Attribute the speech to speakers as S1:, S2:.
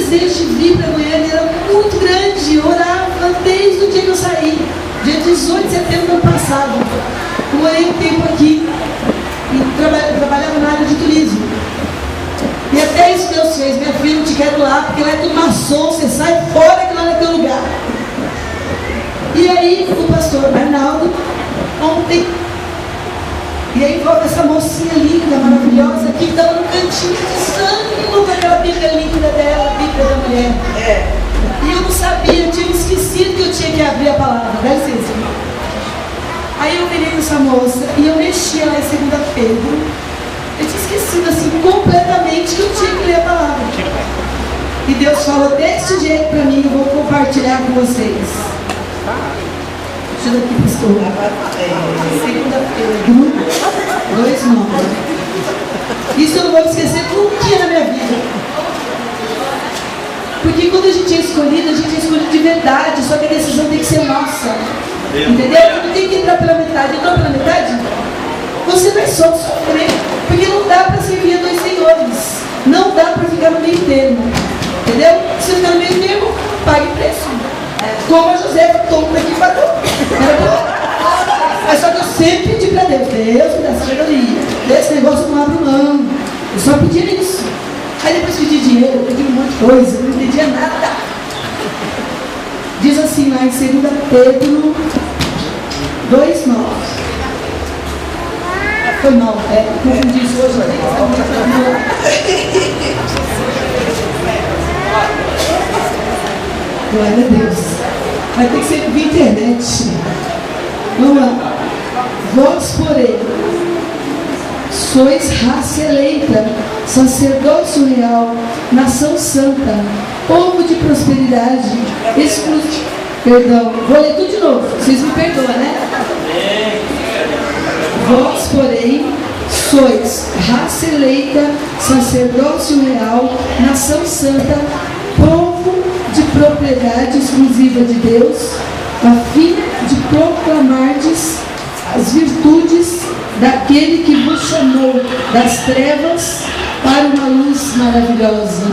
S1: desejo de vir para Goiânia era muito grande. Eu orava desde o dia que eu saí, dia 18 de setembro do ano passado. Eu morei um tempo aqui e trabalhava na área de turismo. E até isso Deus fez: minha filha, não te quero lá, porque lá é tudo maçom, você sai fora que lá não é teu lugar. E aí o pastor Arnaldo, ontem, e aí volta essa mocinha linda, maravilhosa, que estava no cantinho de sangue, com aquela Bíblia líquida dela, a Bíblia da mulher. E eu não sabia, eu tinha esquecido que eu tinha que abrir a palavra, dá licença. Aí eu virei com essa moça e eu mexia lá em 2 Pedro. Eu tinha esquecido assim completamente que eu tinha que ler a palavra. E Deus falou desse jeito para mim, eu vou compartilhar com vocês. Deixa eu daqui, pastor. 2 Pedro 2:9. Isso eu não vou me esquecer nunca na minha vida. Porque quando a gente é escolhido de verdade, só que a decisão tem que ser nossa. Entendeu? Não tem que entrar pela metade. Entrou pela metade, você vai só sofrer. Porque não dá para servir a 2 senhores. Não dá para ficar no meio termo. Entendeu? Se você ficar no meio termo, pague preço. Como a Josefa, tonta que pagou. Mas só que eu sempre pedi para Deus: Deus me dá sabedoria. Desse negócio eu não abro mão. Eu só pedia isso. Aí depois pedi dinheiro, pedi um monte de coisa, eu não entendia nada. Diz assim lá em 2 Pedro 2:9. Foi mal, confundi isso hoje. Glória a Deus. Vai ter que ser via internet. Vamos lá. Vós, porém, sois raça eleita, sacerdócio real, nação santa, povo de prosperidade, exclusivo. Perdão, vou ler tudo de novo, vocês me perdoam, né? Vós, porém, sois raça eleita, sacerdócio real, nação santa, povo de propriedade exclusiva de Deus, a fim de proclamardes as virtudes daquele que vos chamou das trevas para uma luz maravilhosa.